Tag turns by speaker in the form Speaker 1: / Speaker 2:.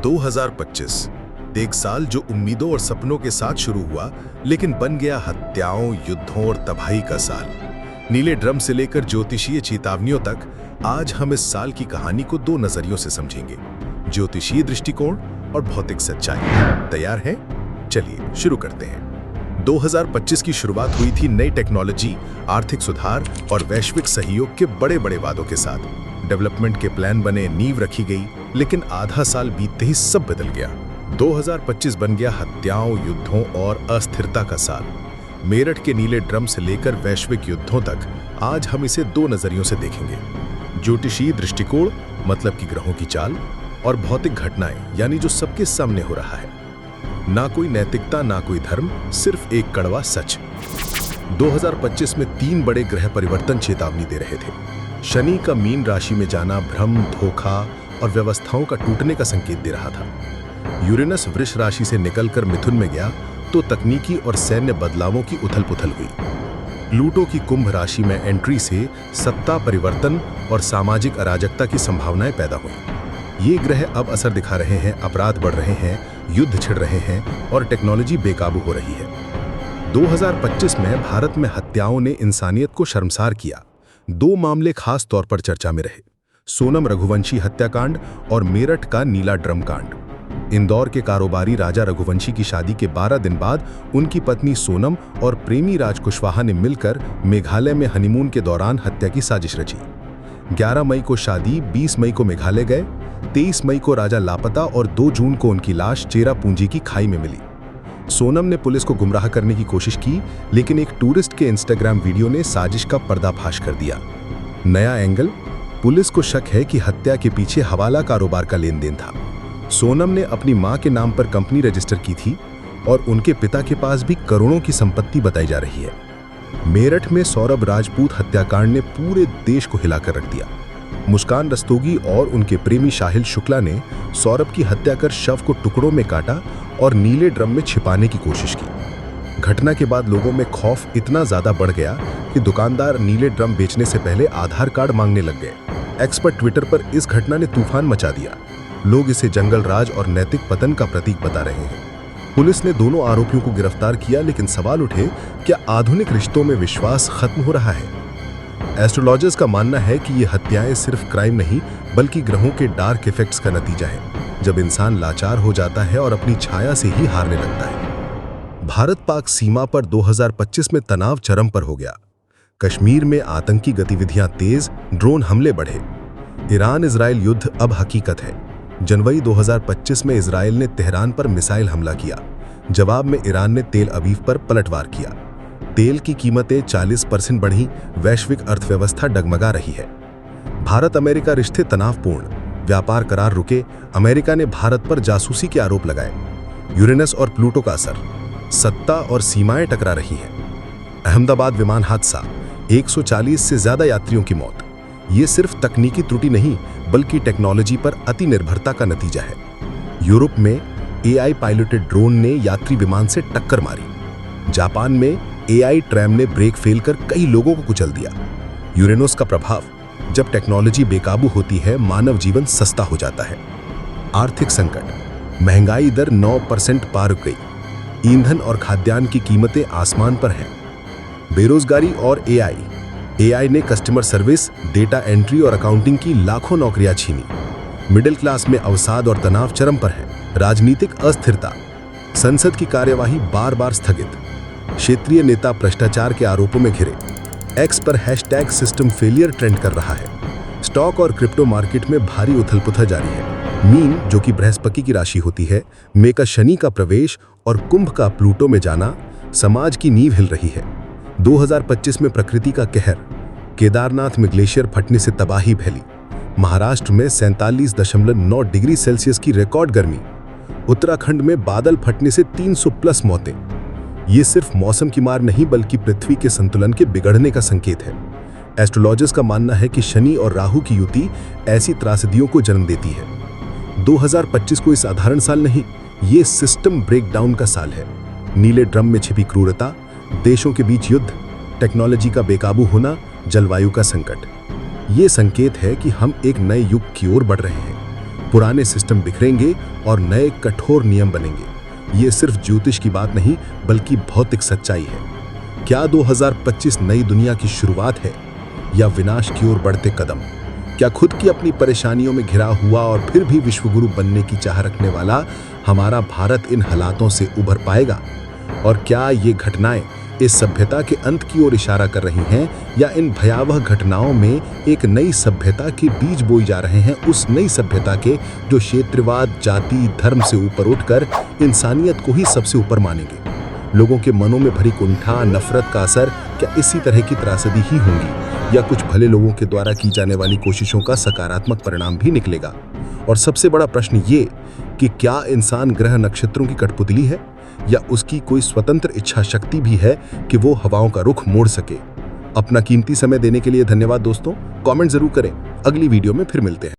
Speaker 1: 2025 एक साल जो उम्मीदों और सपनों के साथ शुरू हुआ लेकिन बन गया हत्याओं, युद्धों और तबाही का साल। नीले ड्रम से लेकर ज्योतिषीय चेतावनियों तक आज हम इस साल की कहानी को दो नजरियों से समझेंगे, ज्योतिषीय दृष्टिकोण और भौतिक सच्चाई। तैयार हैं? चलिए शुरू करते हैं। 2025 की शुरुआत हुई थी नई टेक्नोलॉजी, आर्थिक सुधार और वैश्विक सहयोग के बड़े बड़े वादों के साथ। डेवलपमेंट के प्लान बने, नींव रखी गई, लेकिन आधा साल बीतते ही सब बदल गया। 2025 बन गया हत्याओं, युद्धों और अस्थिरता का साल। मेरठ के नीले ड्रम से लेकर वैश्विक युद्धों तक आज हम इसे दो नजरियों से देखेंगे। ज्योतिषीय दृष्टिकोण मतलब कि ग्रहों की चाल, और भौतिक घटनाएं यानी जो सबके सामने हो रहा है। ना कोई नैतिकता, ना कोई धर्म, सिर्फ एक कड़वा सच। 2025 में 3 बड़े ग्रह परिवर्तन चेतावनी दे रहे थे। शनि का मीन राशि में जाना भ्रम, धोखा और व्यवस्थाओं का टूटने का संकेत दे रहा था। यूरेनस वृष राशि से निकलकर मिथुन में गया तो तकनीकी और सैन्य बदलावों की उथल-पुथल हुई। प्लूटो की कुंभ राशि में एंट्री से सत्ता परिवर्तन और सामाजिक अराजकता की संभावनाएं पैदा हुई। ये ग्रह अब असर दिखा रहे हैं, अपराध बढ़ रहे हैं, युद्ध छिड़ रहे हैं और टेक्नोलॉजी बेकाबू हो रही है। 2025 में भारत में हत्याओं ने इंसानियत को शर्मसार किया। 2 मामले खास तौर पर चर्चा में रहे, सोनम रघुवंशी हत्याकांड और मेरठ का नीला ड्रम कांड। इंदौर के कारोबारी राजा रघुवंशी की शादी के 12 दिन बाद उनकी पत्नी सोनम और प्रेमी राज कुशवाहा ने मिलकर मेघालय में हनीमून के दौरान हत्या की साजिश रची। 11 मई को शादी, 20 मई को मेघालय गए, 23 मई को राजा लापता और 2 जून को उनकी लाश चेरापूंजी की खाई में मिली। सोनम ने पुलिस को गुमराह करने की कोशिश की, लेकिन एक टूरिस्ट के इंस्टाग्राम वीडियो ने साजिश का पर्दाफाश कर दिया। नया एंगल, पुलिस को शक है कि हत्या के पीछे हवाला कारोबार का लेन देन था। सोनम ने अपनी मां के नाम पर कंपनी रजिस्टर की थी और उनके पिता के पास भी करोड़ों की संपत्ति बताई जा रही है। मेरठ में सौरभ राजपूत हत्याकांड ने पूरे देश को हिलाकर रख दिया। मुस्कान रस्तोगी और उनके प्रेमी शाहिल शुक्ला ने सौरभ की हत्या कर शव को टुकड़ों में काटा और नीले ड्रम में छिपाने की कोशिश की। घटना के बाद लोगों में खौफ इतना ज्यादा बढ़ गया कि दुकानदार नीले ड्रम बेचने से पहले आधार कार्ड मांगने लग गए। एक्सपर्ट ट्विटर पर इस घटना ने तूफान मचा दिया। लोग इसे जंगल राज और नैतिक पतन का प्रतीक बता रहे हैं। पुलिस ने दोनों आरोपियों को गिरफ्तार किया, लेकिन सवाल उठे, क्या आधुनिक रिश्तों में विश्वास खत्म हो रहा है? एस्ट्रोलॉजर्स का मानना है कि ये हत्याएं सिर्फ क्राइम नहीं, बल्कि ग्रहों के डार्क इफेक्ट्स का नतीजा है, जब इंसान लाचार हो जाता है और अपनी छाया से ही हारने लगता है। भारत-पाक सीमा पर 2025 में तनाव चरम पर हो गया। कश्मीर में आतंकी गतिविधियां तेज, ड्रोन हमले बढ़े। ईरान-इजराइल युद्ध अब हकीकत है। जनवरी 2025 में इजराइल ने तेहरान पर मिसाइल हमला किया। जवाब में ईरान ने तेल अवीव पर पलटवार किया। तेल की कीमतें 40% बढ़ी, वैश्विक अर्थव्यवस्था डगमगा रही है। भारत अमेरिका रिश्ते तनावपूर्ण, व्यापार करार रुके, अमेरिका ने भारत पर जासूसी के आरोप लगाए। यूरेनस और प्लूटो का असर, सत्ता और सीमाएं टकरा रही हैं। अहमदाबाद विमान हादसा, 140 से ज्यादा यात्रियों की मौत। ये सिर्फ तकनीकी त्रुटि नहीं, बल्कि टेक्नोलॉजी पर अति निर्भरता का नतीजा है। यूरोप में AI पायलटेड ड्रोन ने यात्री विमान से टक्कर मारी। जापान में AI ट्रैम ने ब्रेक फेल कर कई लोगों को कुचल दिया। यूरेनस का प्रभाव, जब टेक्नोलॉजी बेकाबू होती है, मानव जीवन सस्ता हो जाता है। आर्थिक संकट, महंगाई दर 9% पार गई। ईंधन और खाद्यान्न की कीमतें आसमान पर हैं। बेरोजगारी और AI ने कस्टमर सर्विस, डेटा एंट्री और अकाउंटिंग की लाखों नौकरियां छीनी। मिडिल क्लास में अवसाद और तनाव चरम पर है। राजनीतिक अस्थिरता, संसद की कार्यवाही बार बार स्थगित। क्षेत्रीय नेता भ्रष्टाचार के आरोपों में घिरे। एक्स पर हैशटैग सिस्टम फेलियर ट्रेंड कर रहा है। स्टॉक और क्रिप्टो मार्केट में भारी उथल-पुथल जारी है। मीन, जो कि बृहस्पति की राशि होती है, में का शनि का प्रवेश और कुंभ का प्लूटो में जाना समाज की नींव हिल रही है। 2025 में प्रकृति का कहर, केदारनाथ में ग्लेशियर फटने से तबाही फैली। महाराष्ट्र में 47.9 डिग्री सेल्सियस की रिकॉर्ड गर्मी। उत्तराखंड में बादल फटने से 300+ मौतें। ये सिर्फ मौसम की मार नहीं, बल्कि पृथ्वी के संतुलन के बिगड़ने का संकेत है। एस्ट्रोलॉजर्स का मानना है कि शनि और राहु की युति ऐसी त्रासदियों को जन्म देती है। 2025 कोई साधारण साल नहीं, ये सिस्टम ब्रेकडाउन का साल है। नीले ड्रम में छिपी क्रूरता, देशों के बीच युद्ध, टेक्नोलॉजी का बेकाबू होना, जलवायु का संकट। ये संकेत है कि हम एक नए युग की ओर बढ़ रहे हैं। पुराने सिस्टम बिखरेंगे और नए कठोर नियम बनेंगे। ये सिर्फ ज्योतिष की बात नहीं बल्कि भौतिक सच्चाई है। क्या 2025 नई दुनिया की शुरुआत है या विनाश की ओर बढ़ते कदम? क्या खुद की अपनी परेशानियों में घिरा हुआ और फिर भी विश्वगुरु बनने की चाह रखने वाला हमारा भारत इन हालातों से उभर पाएगा? और क्या ये घटनाएं इस सभ्यता के अंत की ओर इशारा कर रही हैं या इन भयावह घटनाओं में एक नई सभ्यता के बीज बोई जा रहे हैं, उस नई सभ्यता के जो क्षेत्रवाद, जाति, धर्म से ऊपर उठकर इंसानियत को ही सबसे ऊपर मानेंगे? लोगों के मनों में भरी कुंठा, नफरत का असर क्या इसी तरह की त्रासदी ही होंगी या कुछ भले लोगों के द्वारा की जाने वाली कोशिशों का सकारात्मक परिणाम भी निकलेगा? और सबसे बड़ा प्रश्न ये कि क्या इंसान ग्रह नक्षत्रों की कठपुतली है या उसकी कोई स्वतंत्र इच्छा शक्ति भी है कि वो हवाओं का रुख मोड़ सके? अपना कीमती समय देने के लिए धन्यवाद दोस्तों। कमेंट जरूर करें। अगली वीडियो में फिर मिलते हैं।